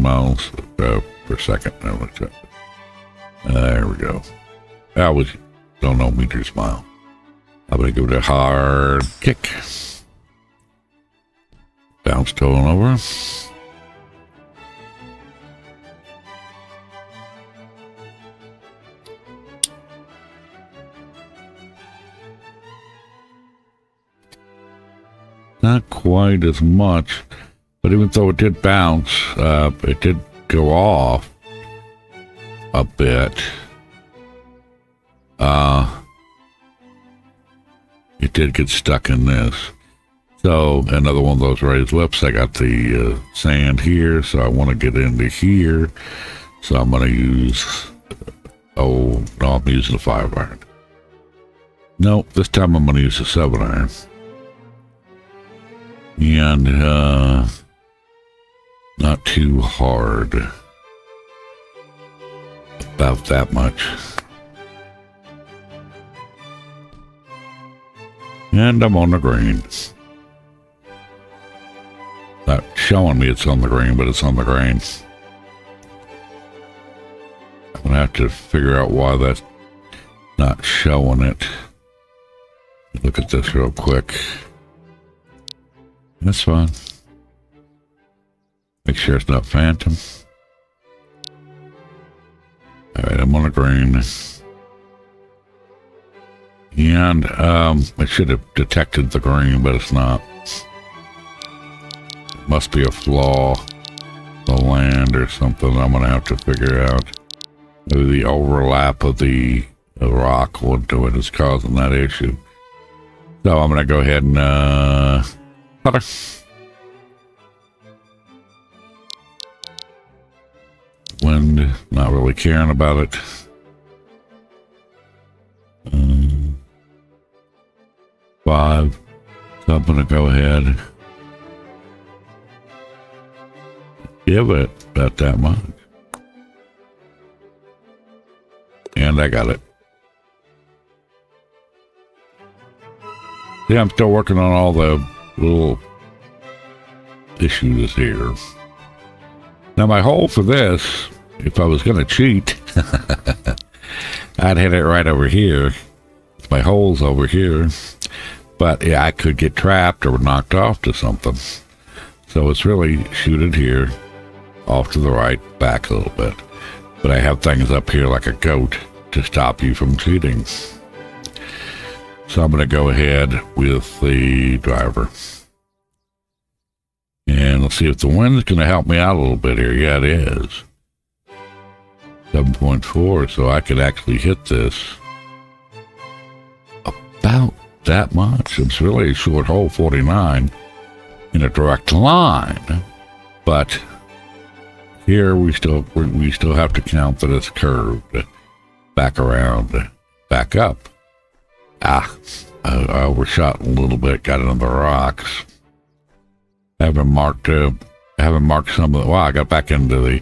Speaker 1: miles per second. There we go. I was don't know meters mile. I'm going to give it a hard kick. Bounce towing over. Not quite as much, but even though it did bounce, it did go off a bit. It did get stuck in this. So another one of those raised lips. I got the sand here, so I want to get into here. So I'm going to use, I'm using a 5-iron. Nope, this time I'm going to use a 7-iron. And not too hard. About that much. And I'm on the green. Not showing me it's on the green, but it's on the green. I'm going to have to figure out why that's not showing it. Look at this real quick. That's fine. Make sure it's not phantom. Alright, I'm on the green. And I should have detected the green, but it's not. It must be a flaw. The land or something I'm going to have to figure out. Maybe the overlap of the rock what is causing that issue. So I'm going to go ahead and putter. Wind, not really caring about it. Five. So I'm going to go ahead. Give it about that much. And I got it. Yeah, I'm still working on all the little issues here. Now my hole for this, if I was going to cheat, I'd hit it right over here. My hole's over here. But yeah, I could get trapped or knocked off to something. So it's really shoot it here, off to the right, back a little bit. But I have things up here like a goat to stop you from cheating. So I'm going to go ahead with the driver. And let's see if the wind's going to help me out a little bit here. Yeah, it is. 7.4, so I could actually hit this about that much. It's really a short hole, 49, in a direct line. But here we still have to count that it's curved, back around, back up. I overshot a little bit, got into the rocks. I haven't marked some of the, wow, I got back into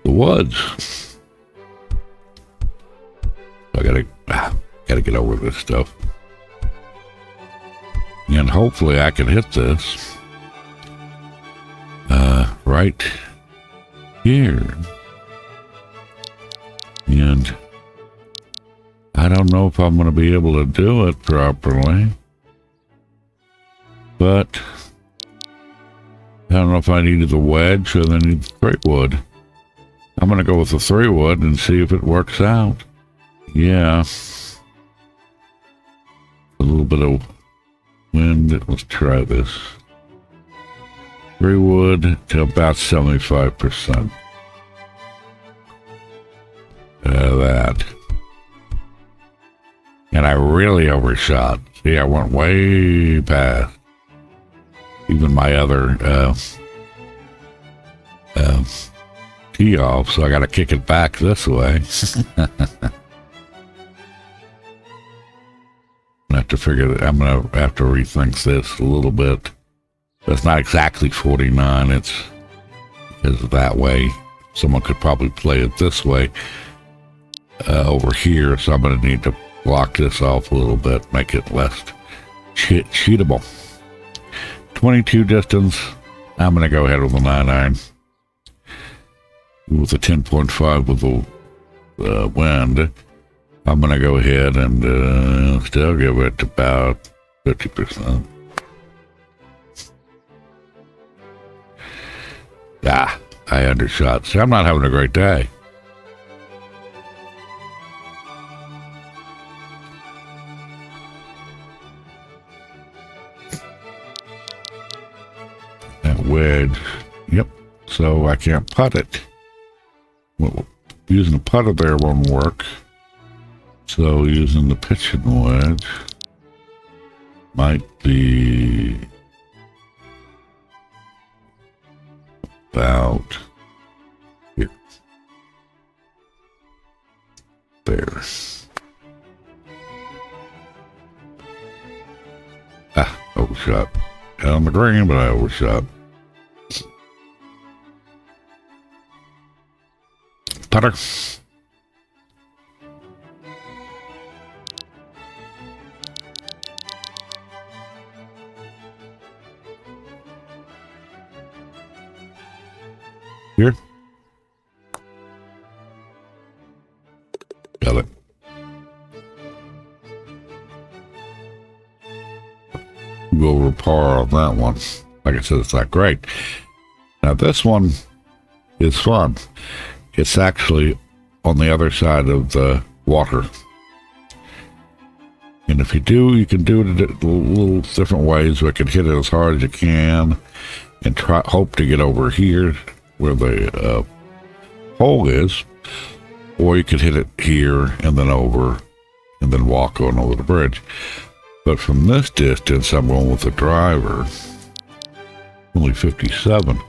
Speaker 1: the woods. I gotta get over this stuff. And hopefully I can hit this right here. And I don't know if I'm going to be able to do it properly, but I don't know if I needed the wedge or I need the 3-wood. I'm going to go with the 3-wood and see if it works out. Yeah. A little bit of wind. Let's try this. 3-wood to about 75%. That. And I really overshot. See, I went way past even my other tee off, so I got to kick it back this way. I have to figure that I'm going to have to rethink this a little bit. It's not exactly 49. It's because that way. Someone could probably play it this way over here, so I'm going to need to block this off a little bit, make it less cheatable. 22 distance. I'm going to go ahead with the 9-iron. With the 10.5 with the wind. I'm going to go ahead and still give it about 50%. I undershot. See, I'm not having a great day. That wedge. Yep. So I can't putt it. Well, using a putter there won't work. So using the pitching wedge might be about here. There. Overshot. On the green, but I overshot. Putter. Here. Got it. Go over par on that one. Like I said, it's not great. Now this one is fun. It's actually on the other side of the water. And if you do, you can do it a little different ways. We can hit it as hard as you can and hope to get over here where the hole is, or you could hit it here and then over and then walk on over the bridge. But from this distance, I'm going with the driver. Only 57.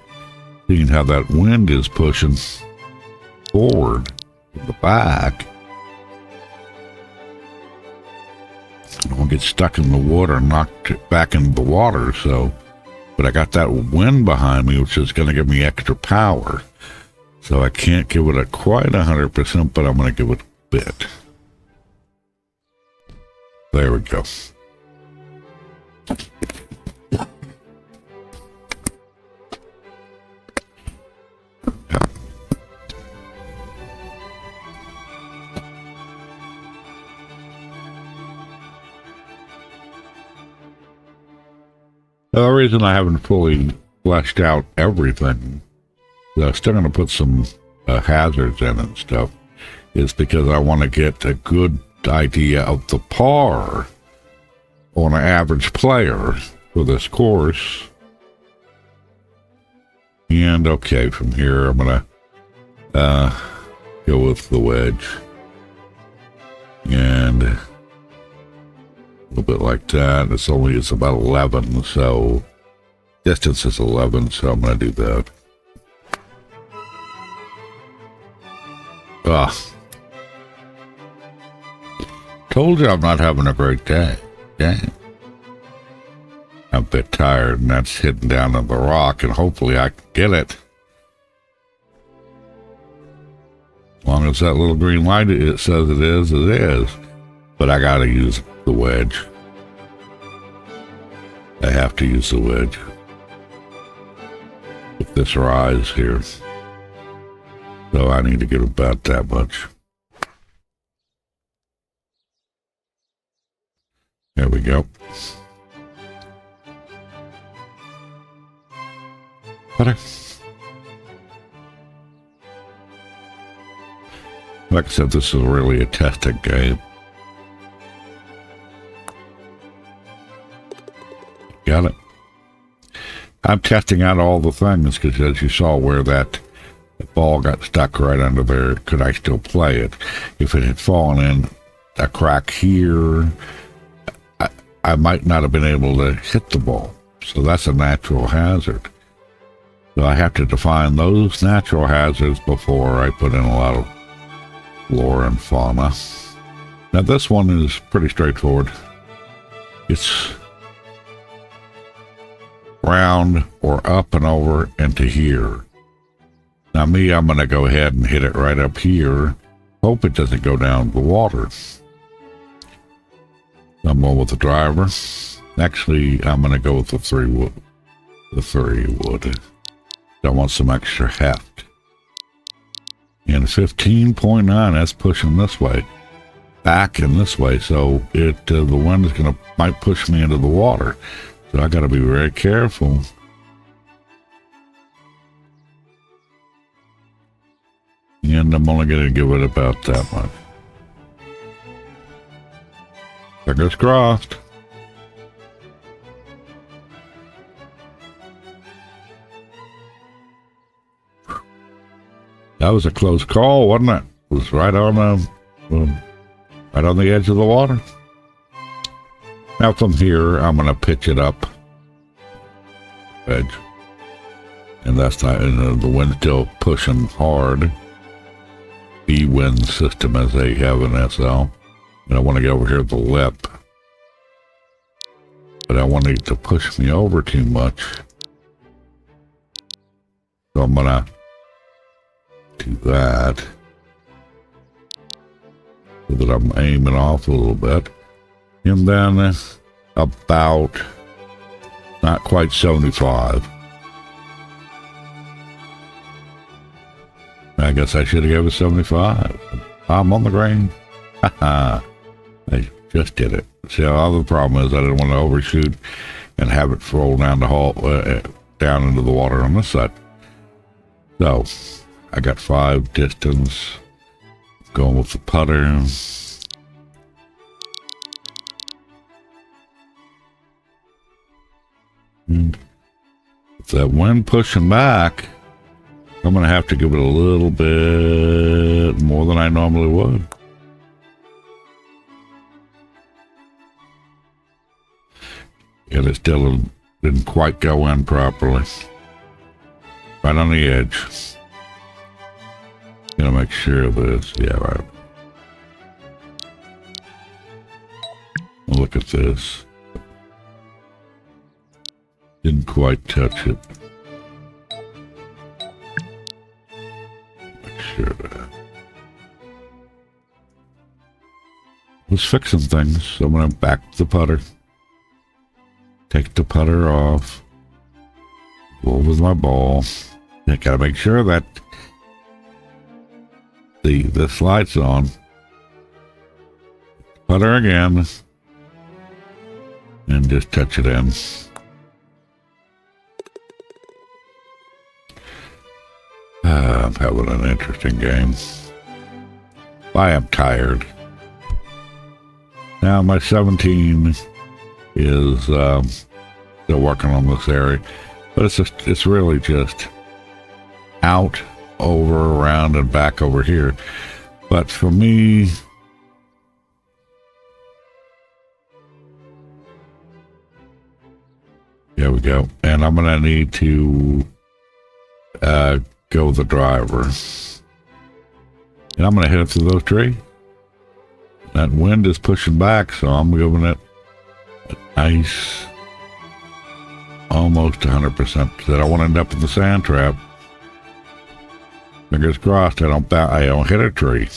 Speaker 1: Seeing how that wind is pushing forward from the back. I don't get stuck in the water and knocked it back into the water, so. But I got that wind behind me, which is going to give me extra power. So I can't give it a quite 100%, but I'm going to give it a bit. There we go. The reason I haven't fully fleshed out everything, I'm still going to put some hazards in and stuff, is because I want to get a good idea of the par on an average player for this course. And okay, from here I'm going to go with the wedge. And a little bit like that. It's about 11, so distance is 11, so I'm going to do that. told you I'm not having a great day. Dang. I'm a bit tired, and that's hidden down in the rock, and hopefully I can get it. As long as that little green light it says it is, it is. But I gotta use the wedge. I have to use the wedge. If this rise here. So I need to get about that much. There we go. Better. Like I said, this is really a testing game. Got it. I'm testing out all the things because, as you saw, where that ball got stuck right under there, could I still play it? If it had fallen in a crack here, I might not have been able to hit the ball. So that's a natural hazard. So I have to define those natural hazards before I put in a lot of flora and fauna. Now this one is pretty straightforward. It's round or up and over into here. Now me, I'm going to go ahead and hit it right up here. Hope it doesn't go down the water. I'm going with the driver. Actually, I'm going to go with the 3 wood. The 3 wood. I want some extra heft. And 15.9, that's pushing this way. Back and this way. So the wind is might push me into the water. So I got to be very careful. And I'm only going to give it about that much. Fingers crossed. That was a close call, wasn't it? It was right on the edge of the water. Now from here, I'm going to pitch it up. Edge. And that's not, the wind's still pushing hard. B-wind system as they have in SL. And I want to get over here at the lip. But I want it to push me over too much. So I'm going to do that. So that I'm aiming off a little bit. And then about not quite 75. I guess I should have given it 75. I'm on the green. Haha. I just did it. See, the other problem is I didn't want to overshoot and have it roll down the hole, down into the water on this side. So, I got 5 distance. Going with the putter. With that wind pushing back, I'm going to have to give it a little bit more than I normally would. And it still didn't quite go in properly. Right on the edge. Gonna make sure of this. Yeah, right. Look at this. Didn't quite touch it. Make sure of that. Was fixing things, so I'm gonna back the putter. Take the putter off. Go with my ball. I gotta make sure that the light's on. Putter again. And just touch it in. I'm having an interesting game. I am tired. Now my 17 is still working on this area, but it's really just out, over, around, and back over here. But for me, there we go. And I'm gonna need to go the driver, and I'm gonna hit it through those trees. That wind is pushing back, so I'm giving it a nice, almost 100%. That I won't end up in the sand trap. Fingers crossed I don't hit a tree.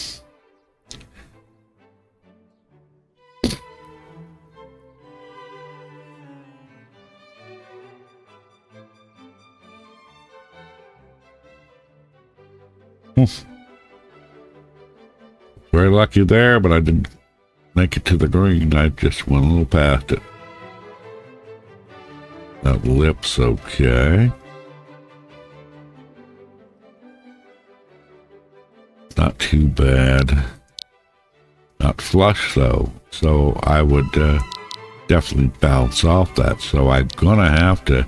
Speaker 1: Very lucky there, but I didn't make it to the green. I just went a little past it. That lip's okay. Not too bad. Not flush though, so I would definitely bounce off that. So I'm gonna have to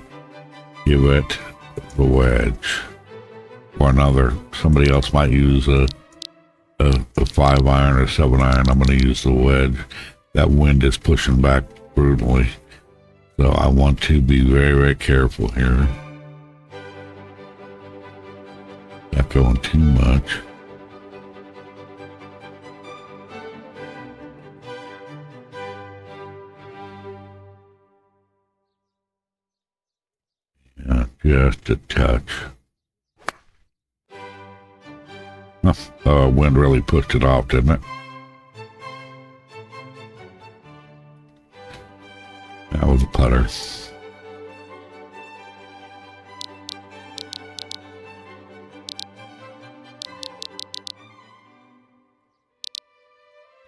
Speaker 1: give it the wedge. Or another. Somebody else might use a 5-iron or 7-iron. I'm going to use the wedge. That wind is pushing back brutally. So I want to be very, very careful here. Not going too much. Yeah, just a touch. Wind really pushed it off, didn't it? That was a putter.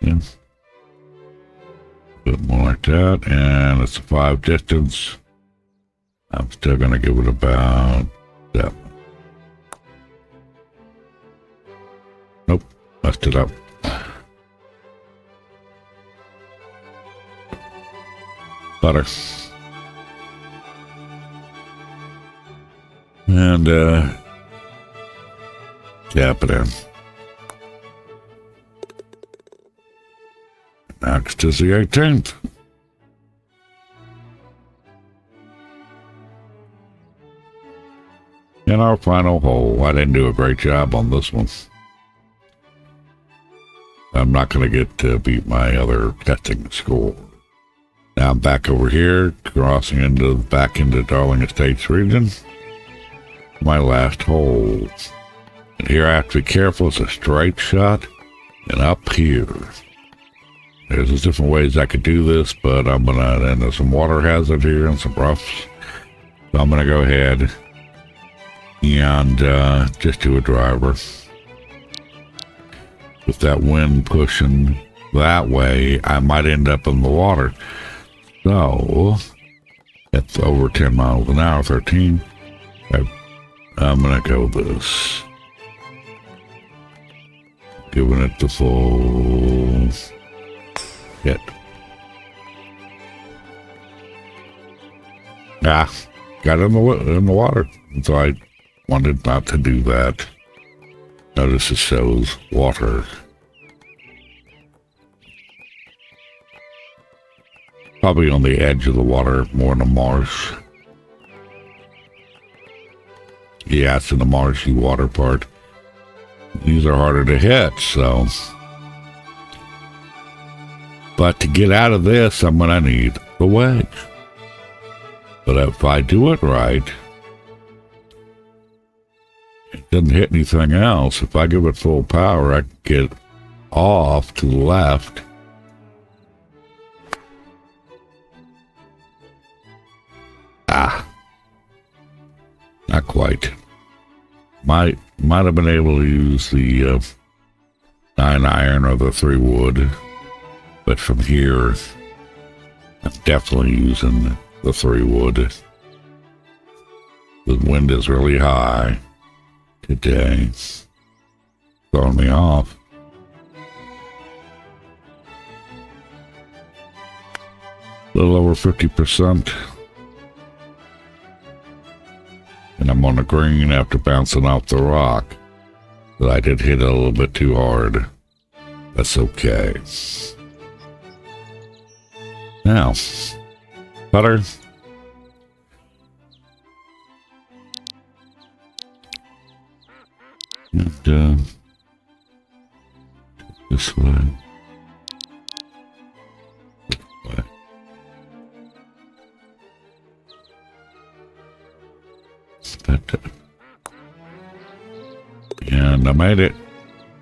Speaker 1: Yeah. A bit more like that, and it's a 5 distance. I'm still going to give it about that. Nope, messed it up. Butter. And tap it in. Next is the 18th. In our final hole. I didn't do a great job on this one. I'm not going to get to beat my other testing score. Now I'm back over here, crossing back into Darling Estates region. My last hole. And here I have to be careful. It's a straight shot. And up here. There's different ways I could do this, but and there's some water hazard here and some roughs. So I'm going to go ahead and just do a driver. With that wind pushing that way, I might end up in the water. So, it's over 10 miles an hour, 13. I'm going to go this. Giving it the full hit. Got it in the water. So I wanted not to do that. Notice it shows water. Probably on the edge of the water, more in the marsh. Yeah, it's in the marshy water part. These are harder to hit, so. But to get out of this, I'm going to need the wedge. But if I do it right, it doesn't hit anything else. If I give it full power, I can get off to the left. Not quite. Might have been able to use the 9-iron or the 3-wood, but from here, I'm definitely using the 3-wood. The wind is really high today, throwing me off. A little over 50%. And I'm on the green after bouncing off the rock. But I did hit it a little bit too hard. That's okay. Now, putter. And this way. But, and I made it.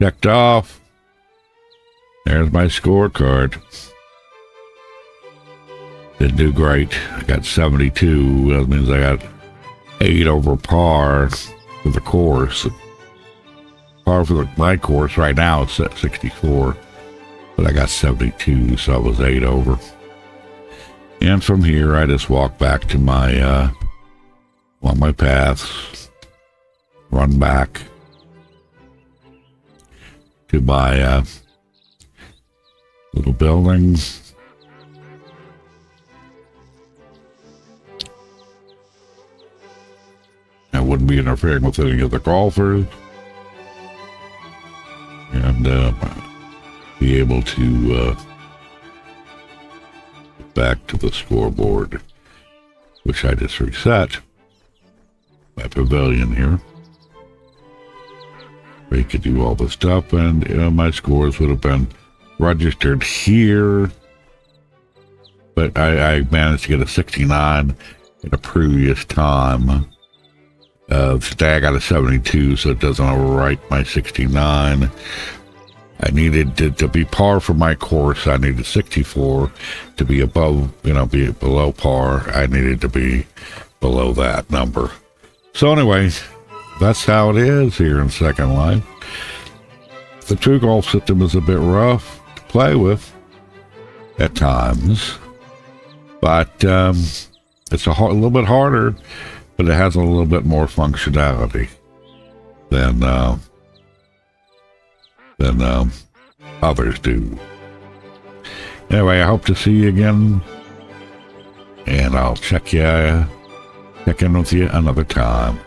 Speaker 1: Checked off. There's my scorecard. Didn't do great. I got 72. That means I got 8 over par for the course. Par for my course right now it's at 64. But I got 72, so I was 8 over. And from here, I just walk back to my, on my paths, run back to my, little building. I wouldn't be interfering with any of the golfers. And, be able to, get back to the scoreboard, which I just reset. My pavilion here. We could do all the stuff, and my scores would have been registered here. But I managed to get a 69 in a previous time. Today I got a 72, so it doesn't overwrite my 69. I needed to be par for my course. I needed 64 to be above, be below par. I needed to be below that number. So anyway, that's how it is here in Second Life. The TrueGolf system is a bit rough to play with at times, but it's a little bit harder, but it has a little bit more functionality than others do. Anyway, I hope to see you again, and I'll check in with you another time.